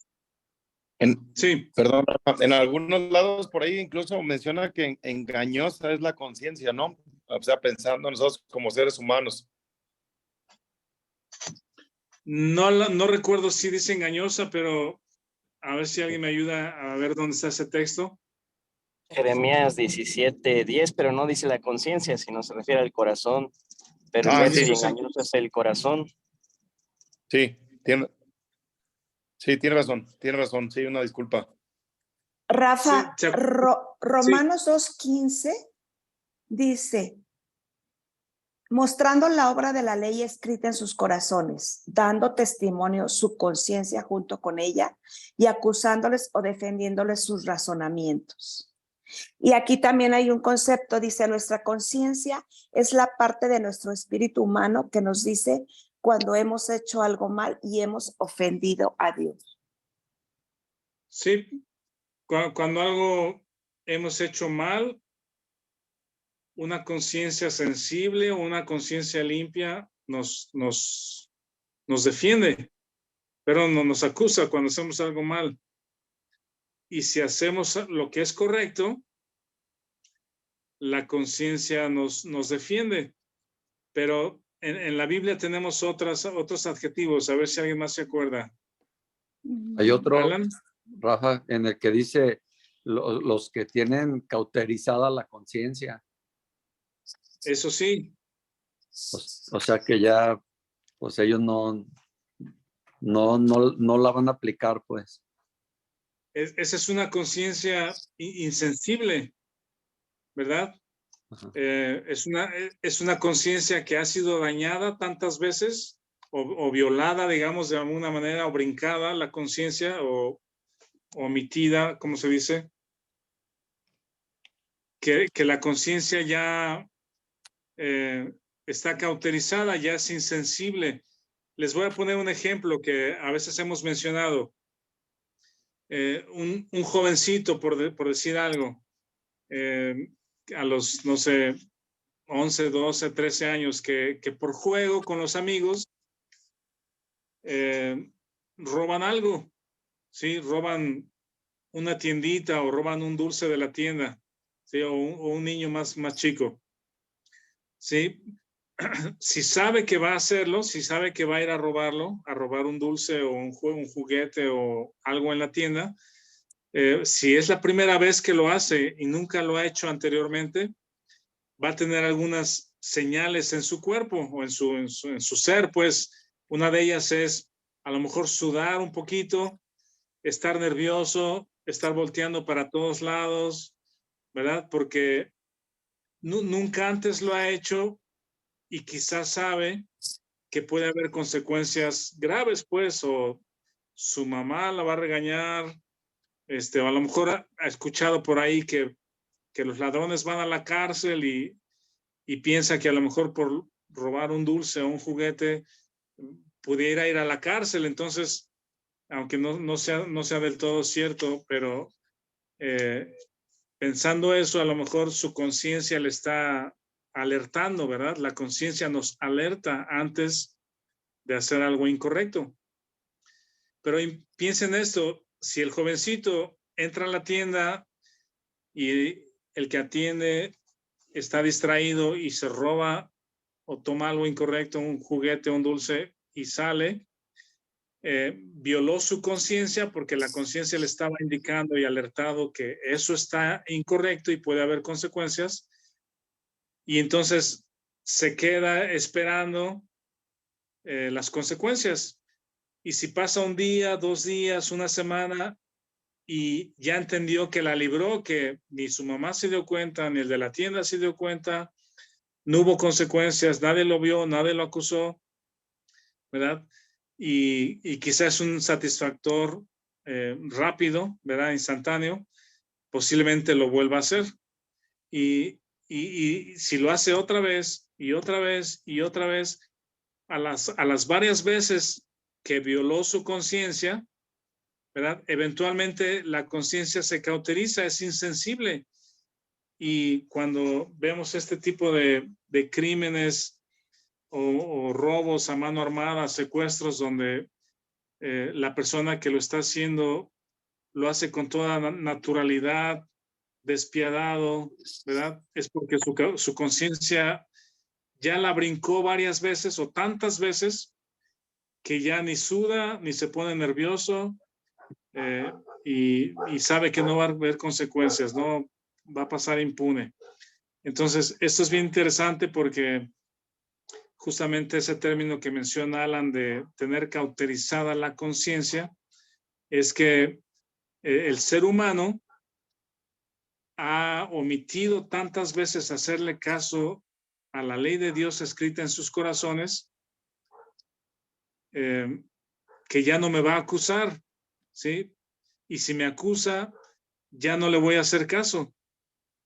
en- Sí, perdón, en algunos lados por ahí incluso menciona que engañosa es la conciencia, ¿no? O sea, pensando nosotros como seres humanos. no recuerdo si dice engañosa, pero a ver si alguien me ayuda a ver dónde está ese texto. Jeremías 17:10, pero no dice la conciencia, sino se refiere al corazón. Perverso y sí. engañoso es el corazón. Sí, tiene razón, sí, una disculpa. Rafa, Sí, Romanos 2:15 dice, mostrando la obra de la ley escrita en sus corazones, dando testimonio su conciencia junto con ella y acusándoles o defendiéndoles sus razonamientos. Y aquí también hay un concepto, dice, nuestra conciencia es la parte de nuestro espíritu humano que nos dice cuando hemos hecho algo mal y hemos ofendido a Dios. Sí, cuando algo hemos hecho mal, una conciencia sensible o una conciencia limpia nos defiende, pero no nos acusa cuando hacemos algo mal. Y si hacemos lo que es correcto, la conciencia nos defiende. Pero en la Biblia tenemos otros adjetivos, a ver si alguien más se acuerda. Hay otro, Alan. Rafa, en el que dice los que tienen cauterizada la conciencia. Eso sí, O sea que ya, pues ellos no la van a aplicar, pues. esa es una conciencia insensible, ¿verdad? Es una conciencia que ha sido dañada tantas veces o violada, digamos, de alguna manera, o brincada la conciencia o omitida, ¿cómo se dice? Que la conciencia ya está cauterizada, ya es insensible. Les voy a poner un ejemplo que a veces hemos mencionado. Un jovencito, por decir algo, a los, no sé, 11, 12, 13 años, que por juego con los amigos roban algo, ¿sí? Roban una tiendita o roban un dulce de la tienda, ¿sí? O un niño más chico, ¿sí? Si sabe que va a hacerlo, si sabe que va a ir a robar un dulce o un juguete o algo en la tienda, si es la primera vez que lo hace y nunca lo ha hecho anteriormente, va a tener algunas señales en su cuerpo o en su ser, pues una de ellas es a lo mejor sudar un poquito, estar nervioso, estar volteando para todos lados, ¿verdad? Porque nunca antes lo ha hecho y quizás sabe que puede haber consecuencias graves, pues, o su mamá la va a regañar, o a lo mejor ha escuchado por ahí que los ladrones van a la cárcel y piensa que a lo mejor por robar un dulce o un juguete pudiera ir a la cárcel. Entonces, aunque no sea del todo cierto, pero pensando eso, a lo mejor su conciencia le está alertando, ¿verdad? La conciencia nos alerta antes de hacer algo incorrecto. Pero piensen esto, si el jovencito entra a la tienda y el que atiende está distraído y se roba o toma algo incorrecto, un juguete, un dulce y sale, violó su conciencia porque la conciencia le estaba indicando y alertado que eso está incorrecto y puede haber consecuencias. Y entonces se queda esperando las consecuencias. Y si pasa un día, 2 días, una semana y ya entendió que la libró, que ni su mamá se dio cuenta, ni el de la tienda se dio cuenta, no hubo consecuencias, nadie lo vio, nadie lo acusó, ¿verdad? Y quizás un satisfactor rápido, ¿verdad? Instantáneo, posiblemente lo vuelva a hacer. Y si lo hace otra vez y otra vez y otra vez, a las varias veces que violó su conciencia, ¿verdad? Eventualmente la conciencia se cauteriza, es insensible. Y cuando vemos este tipo de crímenes o robos a mano armada, secuestros, donde la persona que lo está haciendo lo hace con toda naturalidad, despiadado, ¿verdad? Es porque su conciencia ya la brincó varias veces o tantas veces que ya ni suda ni se pone nervioso y sabe que no va a haber consecuencias, no va a pasar impune. Entonces, esto es bien interesante porque justamente ese término que menciona Alan de tener cauterizada la conciencia es que el ser humano ha omitido tantas veces hacerle caso a la ley de Dios escrita en sus corazones que ya no me va a acusar, ¿sí? Y si me acusa, ya no le voy a hacer caso.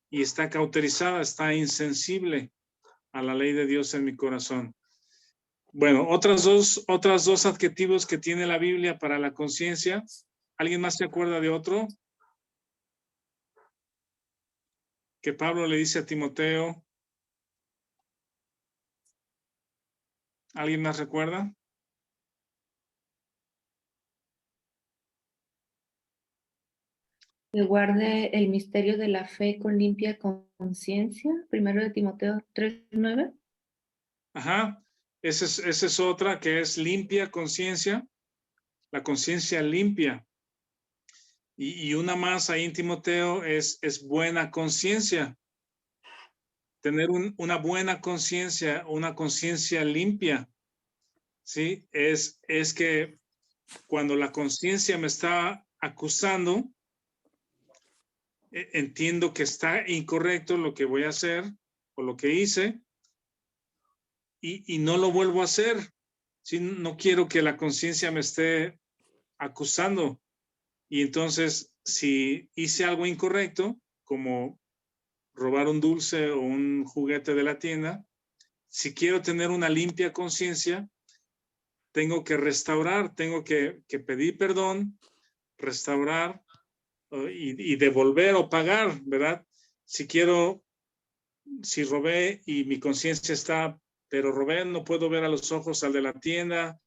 Y está cauterizada, está insensible a la ley de Dios en mi corazón. Bueno, otros dos adjetivos que tiene la Biblia para la conciencia. ¿Alguien más se acuerda de otro? Que Pablo le dice a Timoteo. ¿Alguien más recuerda? Que guarde el misterio de la fe con limpia conciencia. Primero de Timoteo 3:9. Ajá. Esa es otra que es limpia conciencia. La conciencia limpia. Y una más ahí en Timoteo es buena conciencia. Tener una buena conciencia, una conciencia limpia, ¿sí? Es que cuando la conciencia me está acusando, entiendo que está incorrecto lo que voy a hacer o lo que hice y no lo vuelvo a hacer. ¿Sí? No quiero que la conciencia me esté acusando. Y entonces, si hice algo incorrecto, como robar un dulce o un juguete de la tienda, si quiero tener una limpia conciencia, tengo que restaurar, tengo que pedir perdón, restaurar y devolver o pagar, ¿verdad? Si robé y mi conciencia está, pero robé, no puedo ver a los ojos al de la tienda,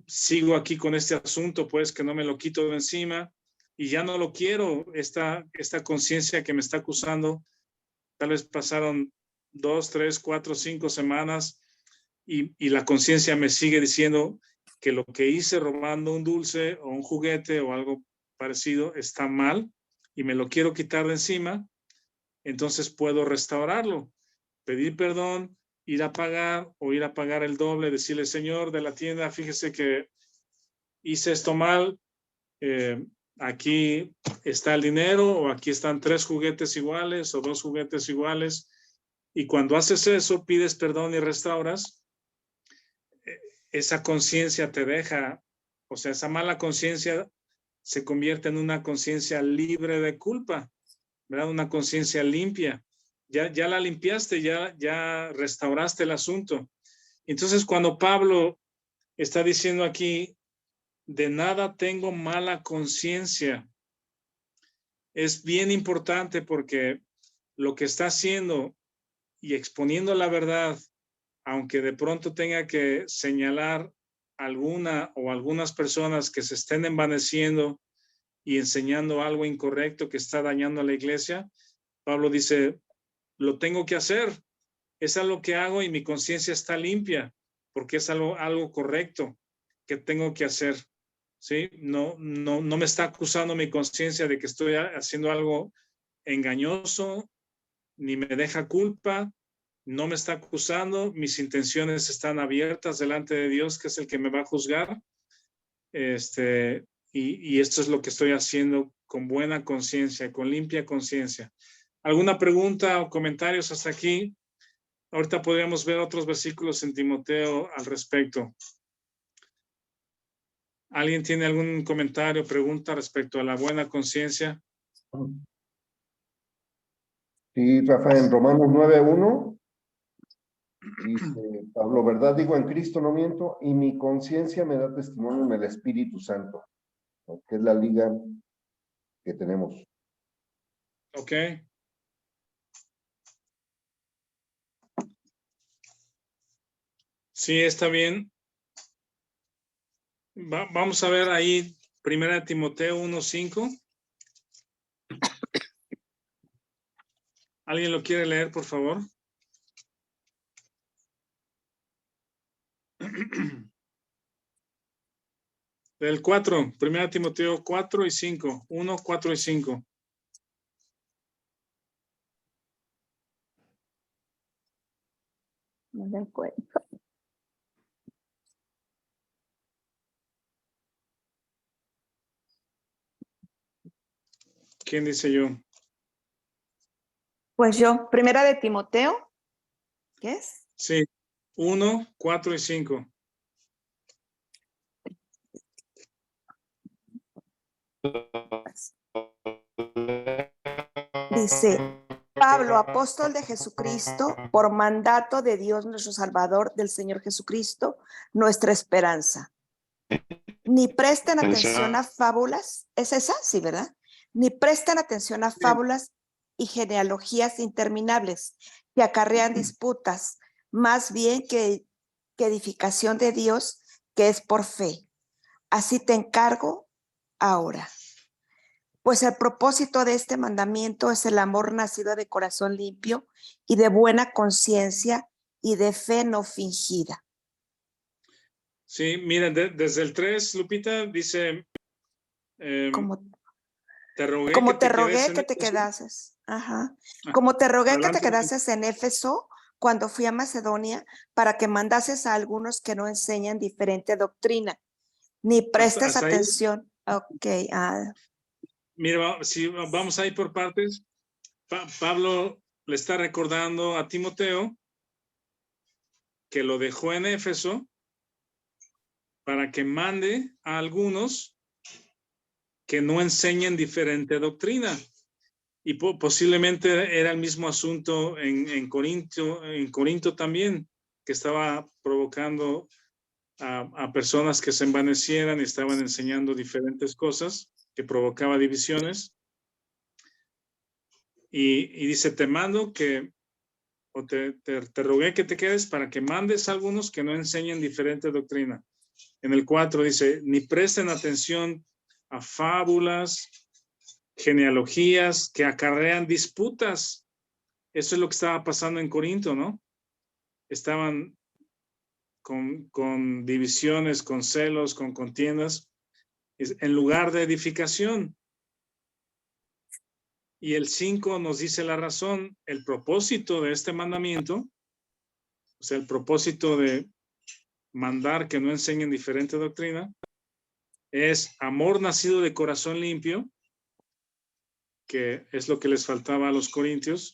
sigo aquí con este asunto, pues que no me lo quito de encima y ya no lo quiero, esta conciencia que me está acusando, tal vez pasaron 2, 3, 4, 5 semanas y la conciencia me sigue diciendo que lo que hice robando un dulce o un juguete o algo parecido está mal y me lo quiero quitar de encima, entonces puedo restaurarlo, pedir perdón, ir a pagar o ir a pagar el doble, decirle, Señor de la tienda, fíjese que hice esto mal, aquí está el dinero o aquí están 3 juguetes iguales o 2 juguetes iguales. Y cuando haces eso, pides perdón y restauras, esa conciencia te deja, o sea, esa mala conciencia se convierte en una conciencia libre de culpa, ¿verdad? Una conciencia limpia. Ya la limpiaste, ya restauraste el asunto. Entonces, cuando Pablo está diciendo aquí, de nada tengo mala conciencia, es bien importante porque lo que está haciendo y exponiendo la verdad, aunque de pronto tenga que señalar alguna o algunas personas que se estén envaneciendo y enseñando algo incorrecto que está dañando a la iglesia, Pablo dice, lo tengo que hacer, es algo que hago y mi conciencia está limpia, porque es algo correcto que tengo que hacer. ¿Sí? No me está acusando mi conciencia de que estoy haciendo algo engañoso, ni me deja culpa, no me está acusando, mis intenciones están abiertas delante de Dios, que es el que me va a juzgar. Y esto es lo que estoy haciendo con buena conciencia, con limpia conciencia. ¿Alguna pregunta o comentarios hasta aquí? Ahorita podríamos ver otros versículos en Timoteo al respecto. ¿Alguien tiene algún comentario, pregunta respecto a la buena conciencia? Sí, Rafa, en Romanos 9:1 dice Pablo, verdad digo en Cristo, no miento, y mi conciencia me da testimonio en el Espíritu Santo, que es la liga que tenemos. Ok. Sí, está bien. Vamos a ver ahí 1 Timoteo 1:5. ¿Alguien lo quiere leer, por favor? Del 4, 1 Timoteo 4 y 5. 1, 4 y 5. No me acuerdo. ¿Quién dice yo? Pues yo, 1 de Timoteo, ¿qué es? Sí, 1, 4 y 5. Dice, Pablo, apóstol de Jesucristo, por mandato de Dios nuestro Salvador, del Señor Jesucristo, nuestra esperanza. Ni presten atención a fábulas, ¿es esa? Sí, ¿verdad? Ni presten atención a fábulas y genealogías interminables que acarrean disputas, más bien que edificación de Dios, que es por fe. Así te encargo ahora. Pues el propósito de este mandamiento es el amor nacido de corazón limpio y de buena conciencia y de fe no fingida. Sí, miren, desde el 3, Lupita, dice, Como te rogué Como que te te quedes rogué en que te Éfeso. quedases. Ajá. Ah, Como te rogué que te adelante. quedases en Éfeso cuando fui a Macedonia para que mandases a algunos que no enseñan diferente doctrina, ni prestes Hasta ahí. atención. Ok. Mira, si vamos a ir por partes, Pablo le está recordando a Timoteo que lo dejó en Éfeso para que mande a algunos que no enseñen diferente doctrina. Y posiblemente era el mismo asunto en Corinto también, que estaba provocando a personas que se envanecieran y estaban enseñando diferentes cosas, que provocaba divisiones. Y dice, te mando que, o te rogué que te quedes para que mandes a algunos que no enseñen diferente doctrina. En el 4 dice, ni presten atención a fábulas, genealogías que acarrean disputas. Eso es lo que estaba pasando en Corinto, ¿no? Estaban con divisiones, con celos, con contiendas, en lugar de edificación. Y el 5 nos dice la razón, el propósito de este mandamiento, o sea, el propósito de mandar que no enseñen diferente doctrina, es amor nacido de corazón limpio, que es lo que les faltaba a los corintios,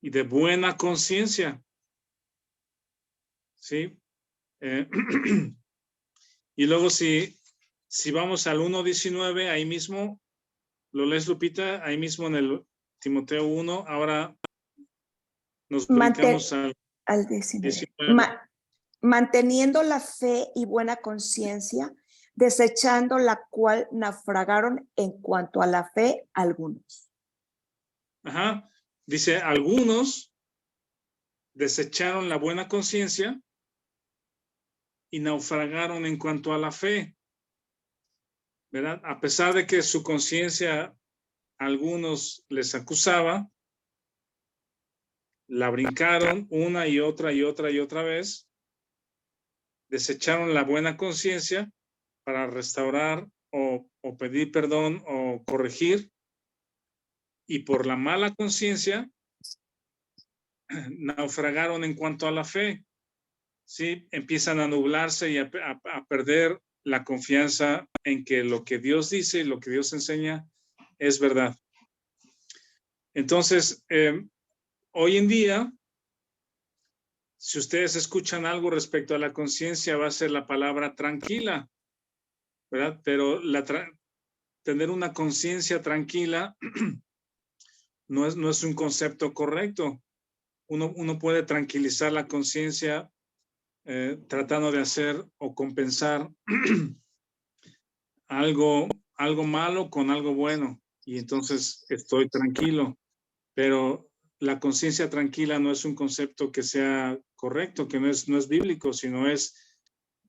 y de buena conciencia. ¿Sí? Y luego si vamos al 1:19, ahí mismo, ¿lo lees, Lupita? Ahí mismo en el Timoteo 1, ahora nos brincamos al 19. Manteniendo la fe y buena conciencia, desechando la cual naufragaron en cuanto a la fe algunos. Ajá. Dice, algunos desecharon la buena conciencia y naufragaron en cuanto a la fe, ¿verdad? A pesar de que su conciencia a algunos les acusaba, la brincaron una y otra y otra y otra vez, desecharon la buena conciencia para restaurar o pedir perdón o corregir, y por la mala conciencia naufragaron en cuanto a la fe. ¿Sí? Empiezan a nublarse y a perder la confianza en que lo que Dios dice y lo que Dios enseña es verdad. Entonces, hoy en día, si ustedes escuchan algo respecto a la conciencia, va a ser la palabra tranquila, ¿verdad? Pero tener una conciencia tranquila no es un concepto correcto. Uno puede tranquilizar la conciencia tratando de hacer o compensar algo malo con algo bueno, y entonces estoy tranquilo. Pero la conciencia tranquila no es un concepto que sea correcto, que no es bíblico, sino es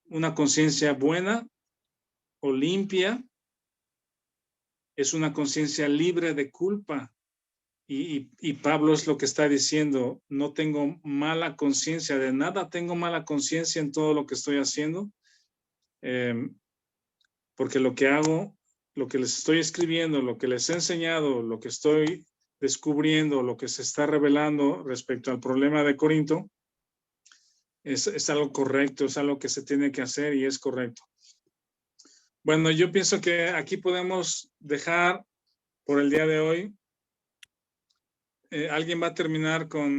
una conciencia buena o limpia, es una conciencia libre de culpa. Y Pablo es lo que está diciendo, no tengo mala conciencia de nada, tengo mala conciencia en todo lo que estoy haciendo, porque lo que hago, lo que les estoy escribiendo, lo que les he enseñado, lo que estoy descubriendo, lo que se está revelando respecto al problema de Corinto, es algo correcto, es algo que se tiene que hacer y es correcto. Bueno, yo pienso que aquí podemos dejar por el día de hoy. ¿Alguien va a terminar con